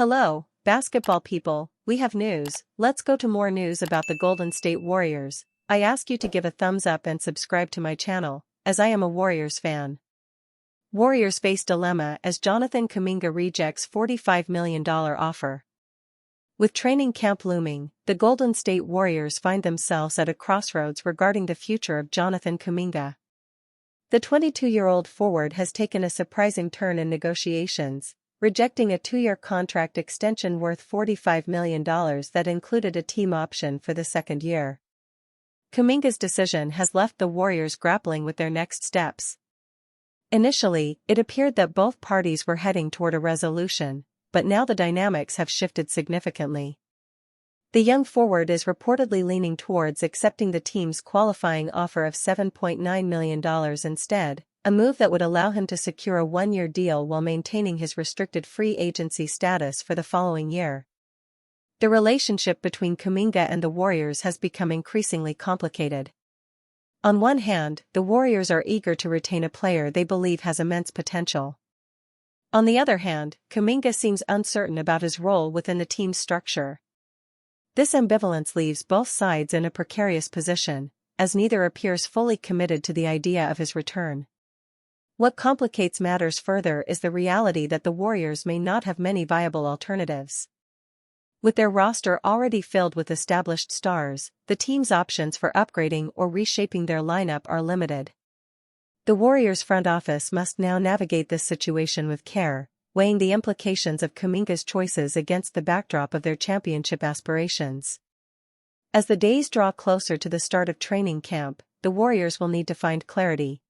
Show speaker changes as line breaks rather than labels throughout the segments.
Hello, basketball people, we have news. Let's go to more news about the Golden State Warriors. I ask you to give a thumbs up and subscribe to my channel, as I am a Warriors fan. Warriors face dilemma as Jonathan Kumigna rejects $45 million offer. With training camp looming, the Golden State Warriors find themselves at a crossroads regarding the future of Jonathan Kumigna. The 22-year-old forward has taken a surprising turn in negotiations, rejecting a 2-year contract extension worth $45 million that included a team option for the second year. Kumigna's decision has left the Warriors grappling with their next steps. Initially, it appeared that both parties were heading toward a resolution, but now the dynamics have shifted significantly. The young forward is reportedly leaning towards accepting the team's qualifying offer of $7.9 million instead, a move that would allow him to secure a 1-year deal while maintaining his restricted free agency status for the following year. The relationship between Kumigna and the Warriors has become increasingly complicated. On one hand, the Warriors are eager to retain a player they believe has immense potential. On the other hand, Kumigna seems uncertain about his role within the team's structure. This ambivalence leaves both sides in a precarious position, as neither appears fully committed to the idea of his return. What complicates matters further is the reality that the Warriors may not have many viable alternatives. With their roster already filled with established stars, the team's options for upgrading or reshaping their lineup are limited. The Warriors' front office must now navigate this situation with care, weighing the implications of Kumigna's choices against the backdrop of their championship aspirations. As the days draw closer to the start of training camp, the Warriors will need to find clarity.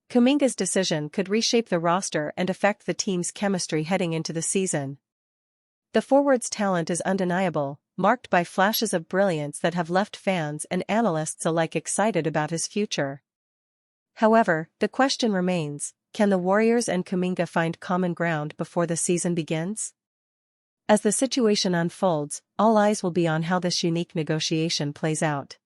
Kumigna's decision could reshape the roster and affect the team's chemistry heading into the season. The forward's talent is undeniable, marked by flashes of brilliance that have left fans and analysts alike excited about his future. However, the question remains, can the Warriors and Kumigna find common ground before the season begins? As the situation unfolds, all eyes will be on how this unique negotiation plays out.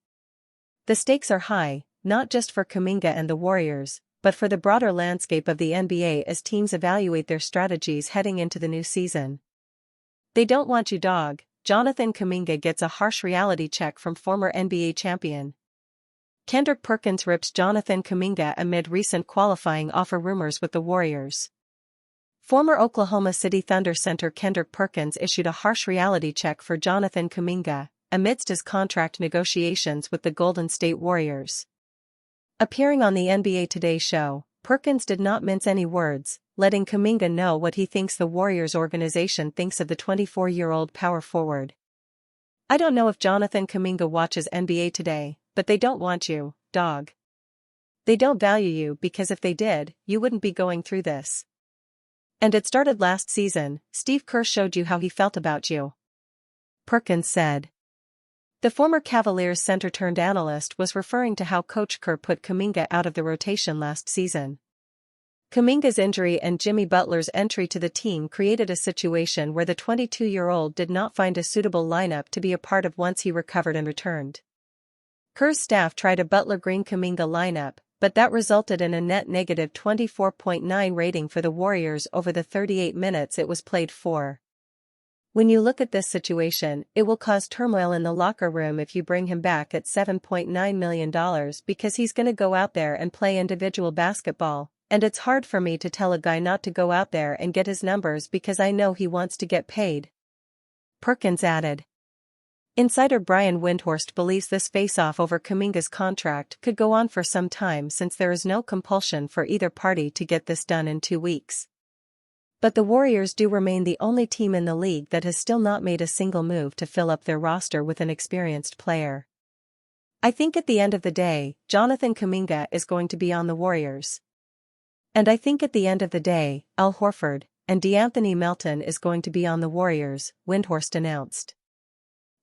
The stakes are high, not just for Kumigna and the Warriors, but for the broader landscape of the NBA as teams evaluate their strategies heading into the new season. They don't want you, dog. Jonathan Kumigna gets a harsh reality check from former NBA champion. Kendrick Perkins rips Jonathan Kumigna amid recent qualifying offer rumors with the Warriors. Former Oklahoma City Thunder center Kendrick Perkins issued a harsh reality check for Jonathan Kumigna, amidst his contract negotiations with the Golden State Warriors. Appearing on the NBA Today show, Perkins did not mince any words, letting Kumigna know what he thinks the Warriors organization thinks of the 24-year-old power forward. "I don't know if Jonathan Kumigna watches NBA Today, but they don't want you, dog. They don't value you because if they did, you wouldn't be going through this. And it started last season. Steve Kerr showed you how he felt about you," Perkins said. The former Cavaliers center-turned-analyst was referring to how Coach Kerr put Kumigna out of the rotation last season. Kumigna's injury and Jimmy Butler's entry to the team created a situation where the 22-year-old did not find a suitable lineup to be a part of once he recovered and returned. Kerr's staff tried a Butler-Green Kumigna lineup, but that resulted in a net negative 24.9 rating for the Warriors over the 38 minutes it was played for. When you look at this situation, it will cause turmoil in the locker room if you bring him back at $7.9 million because he's gonna go out there and play individual basketball, and it's hard for me to tell a guy not to go out there and get his numbers because I know he wants to get paid," Perkins added. Insider Brian Windhorst believes this face-off over Kumigna's contract could go on for some time since there is no compulsion for either party to get this done in 2 weeks. But the Warriors do remain the only team in the league that has still not made a single move to fill up their roster with an experienced player. I think at the end of the day, Jonathan Kumigna is going to be on the Warriors. And I think at the end of the day, Al Horford and DeAnthony Melton is going to be on the Warriors, Windhorst announced.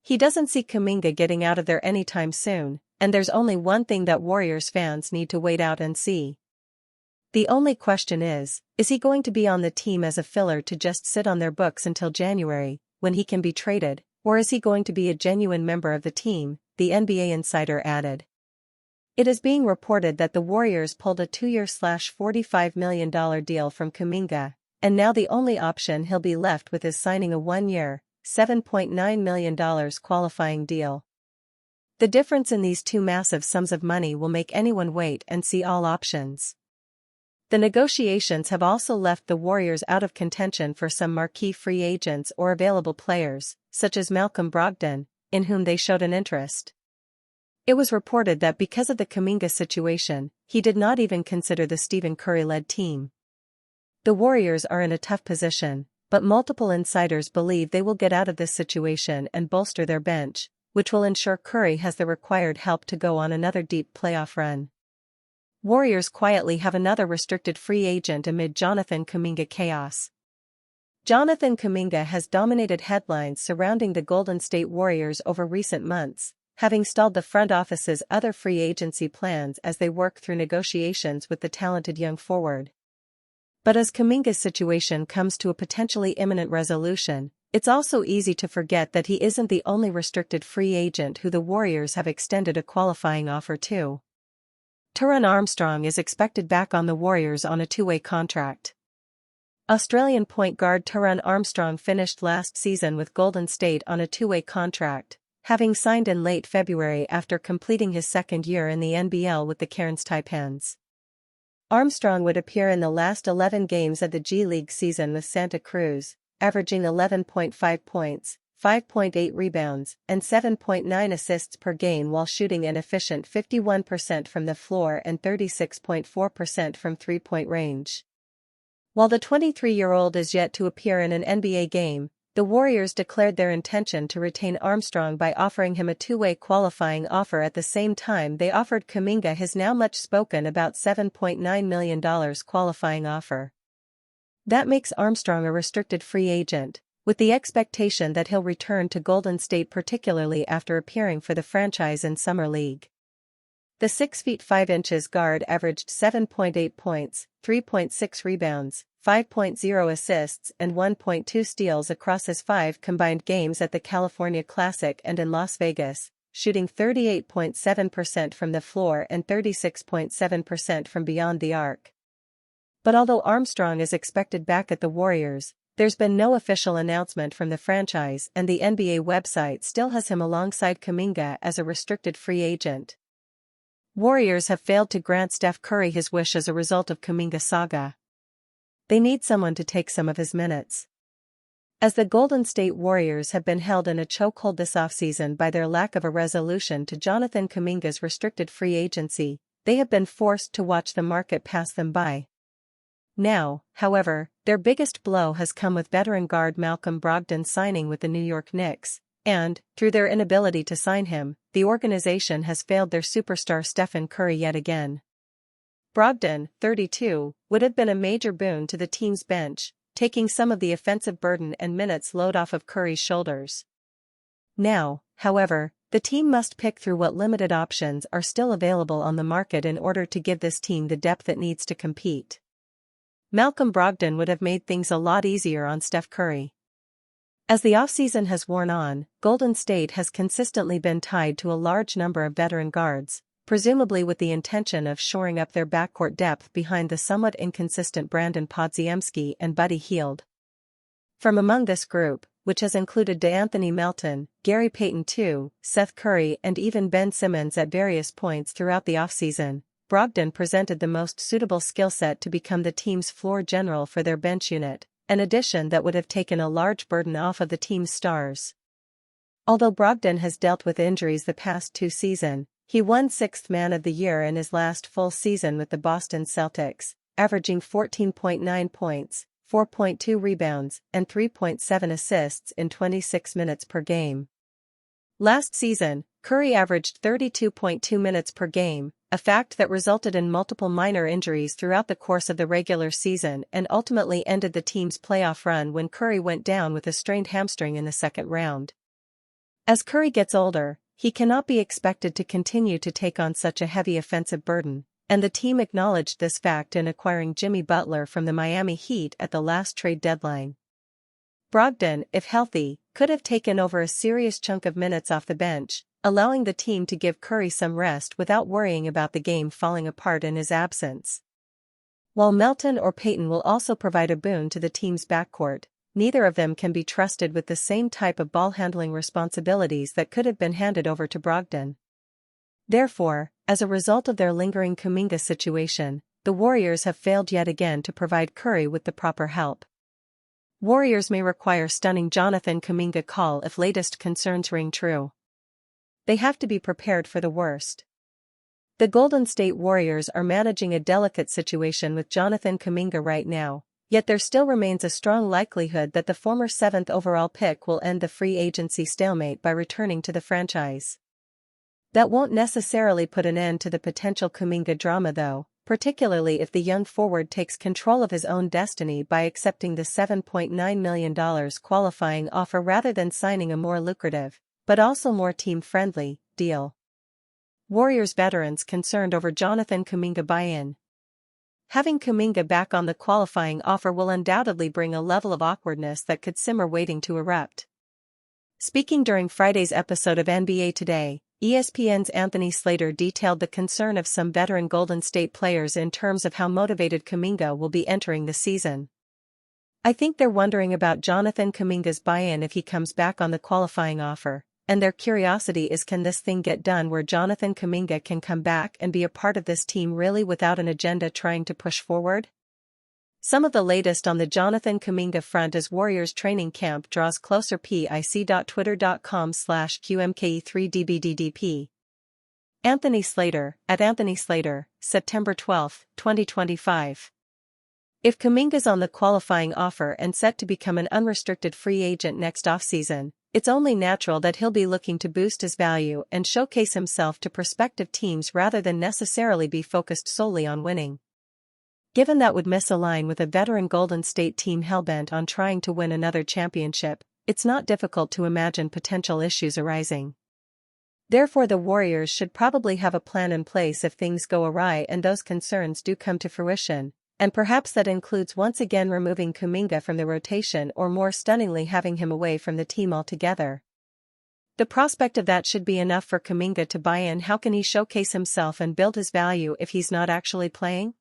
He doesn't see Kumigna getting out of there anytime soon, and there's only one thing that Warriors fans need to wait out and see. The only question is he going to be on the team as a filler to just sit on their books until January, when he can be traded, or is he going to be a genuine member of the team, the NBA insider added. It is being reported that the Warriors pulled a 2-year $45 million deal from Kumigna, and now the only option he'll be left with is signing a one-year, $7.9 million qualifying deal. The difference in these two massive sums of money will make anyone wait and see all options. The negotiations have also left the Warriors out of contention for some marquee free agents or available players, such as Malcolm Brogdon, in whom they showed an interest. It was reported that because of the Kumigna situation, he did not even consider the Stephen Curry-led team. The Warriors are in a tough position, but multiple insiders believe they will get out of this situation and bolster their bench, which will ensure Curry has the required help to go on another deep playoff run. Warriors quietly have another restricted free agent amid Jonathan Kumigna chaos. Jonathan Kumigna has dominated headlines surrounding the Golden State Warriors over recent months, having stalled the front office's other free agency plans as they work through negotiations with the talented young forward. But as Kumigna's situation comes to a potentially imminent resolution, it's also easy to forget that he isn't the only restricted free agent who the Warriors have extended a qualifying offer to. Taran Armstrong is expected back on the Warriors on a two-way contract. Australian point guard Taran Armstrong finished last season with Golden State on a two-way contract, having signed in late February after completing his second year in the NBL with the Cairns Taipans. Armstrong would appear in the last 11 games of the G League season with Santa Cruz, averaging 11.5 points, 5.8 rebounds, and 7.9 assists per game while shooting an efficient 51% from the floor and 36.4% from three-point range. While the 23-year-old is yet to appear in an NBA game, the Warriors declared their intention to retain Armstrong by offering him a two-way qualifying offer at the same time they offered Kumigna his now much spoken about $7.9 million qualifying offer. That makes Armstrong a restricted free agent, with the expectation that he'll return to Golden State particularly after appearing for the franchise in Summer League. The 6 feet 5 inches guard averaged 7.8 points, 3.6 rebounds, 5.0 assists and 1.2 steals across his 5 combined games at the California Classic and in Las Vegas, shooting 38.7% from the floor and 36.7% from beyond the arc. But although Armstrong is expected back at the Warriors, there's been no official announcement from the franchise and the NBA website still has him alongside Kumigna as a restricted free agent. Warriors have failed to grant Steph Curry his wish as a result of Kumigna's saga. They need someone to take some of his minutes. As the Golden State Warriors have been held in a chokehold this offseason by their lack of a resolution to Jonathan Kumigna's restricted free agency, they have been forced to watch the market pass them by. Now, however, their biggest blow has come with veteran guard Malcolm Brogdon signing with the New York Knicks, and, through their inability to sign him, the organization has failed their superstar Stephen Curry yet again. Brogdon, 32, would have been a major boon to the team's bench, taking some of the offensive burden and minutes load off of Curry's shoulders. Now, however, the team must pick through what limited options are still available on the market in order to give this team the depth it needs to compete. Malcolm Brogdon would have made things a lot easier on Steph Curry. As the offseason has worn on, Golden State has consistently been tied to a large number of veteran guards, presumably with the intention of shoring up their backcourt depth behind the somewhat inconsistent Brandon Podziemski and Buddy Hield. From among this group, which has included DeAnthony Melton, Gary Payton II, Seth Curry and even Ben Simmons at various points throughout the offseason, Brogdon presented the most suitable skill set to become the team's floor general for their bench unit, an addition that would have taken a large burden off of the team's stars. Although Brogdon has dealt with injuries the past two seasons, he won Sixth Man of the Year in his last full season with the Boston Celtics, averaging 14.9 points, 4.2 rebounds, and 3.7 assists in 26 minutes per game. Last season, Curry averaged 32.2 minutes per game, a fact that resulted in multiple minor injuries throughout the course of the regular season and ultimately ended the team's playoff run when Curry went down with a strained hamstring in the second round. As Curry gets older, he cannot be expected to continue to take on such a heavy offensive burden, and the team acknowledged this fact in acquiring Jimmy Butler from the Miami Heat at the last trade deadline. Brogdon, if healthy, could have taken over a serious chunk of minutes off the bench, allowing the team to give Curry some rest without worrying about the game falling apart in his absence. While Melton or Payton will also provide a boon to the team's backcourt, neither of them can be trusted with the same type of ball-handling responsibilities that could have been handed over to Brogdon. Therefore, as a result of their lingering Kumigna situation, the Warriors have failed yet again to provide Curry with the proper help. Warriors may require stunning Jonathan Kumigna call if latest concerns ring true. They have to be prepared for the worst. The Golden State Warriors are managing a delicate situation with Jonathan Kumigna right now, yet there still remains a strong likelihood that the former 7th overall pick will end the free agency stalemate by returning to the franchise. That won't necessarily put an end to the potential Kumigna drama though, particularly if the young forward takes control of his own destiny by accepting the $7.9 million qualifying offer rather than signing a more lucrative, but also more team-friendly, deal. Warriors veterans concerned over Jonathan Kumigna buy-in. Having Kumigna back on the qualifying offer will undoubtedly bring a level of awkwardness that could simmer waiting to erupt. Speaking during Friday's episode of NBA Today, ESPN's Anthony Slater detailed the concern of some veteran Golden State players in terms of how motivated Kumigna will be entering the season. "I think they're wondering about Jonathan Kumigna's buy-in if he comes back on the qualifying offer. And their curiosity is, can this thing get done where Jonathan Kumigna can come back and be a part of this team really without an agenda trying to push forward?" Some of the latest on the Jonathan Kumigna front as Warriors training camp draws closer. pic.twitter.com/QMKE3DBDDP. Anthony Slater, at Anthony Slater, September 12, 2025. If Kuminga's on the qualifying offer and set to become an unrestricted free agent next offseason, it's only natural that he'll be looking to boost his value and showcase himself to prospective teams rather than necessarily be focused solely on winning. Given that would misalign with a veteran Golden State team hellbent on trying to win another championship, it's not difficult to imagine potential issues arising. Therefore, the Warriors should probably have a plan in place if things go awry and those concerns do come to fruition, and perhaps that includes once again removing Kumigna from the rotation or more stunningly having him away from the team altogether. The prospect of that should be enough for Kumigna to buy in. How can he showcase himself and build his value if he's not actually playing?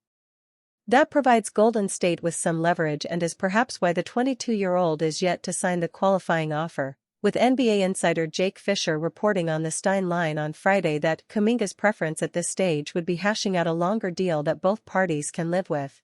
That provides Golden State with some leverage and is perhaps why the 22-year-old is yet to sign the qualifying offer, with NBA insider Jake Fisher reporting on the Stein line on Friday that Kuminga's preference at this stage would be hashing out a longer deal that both parties can live with.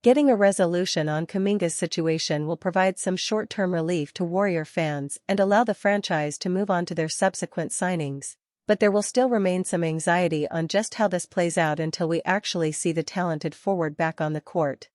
Getting a resolution on Kuminga's situation will provide some short-term relief to Warrior fans and allow the franchise to move on to their subsequent signings, but there will still remain some anxiety on just how this plays out until we actually see the talented forward back on the court.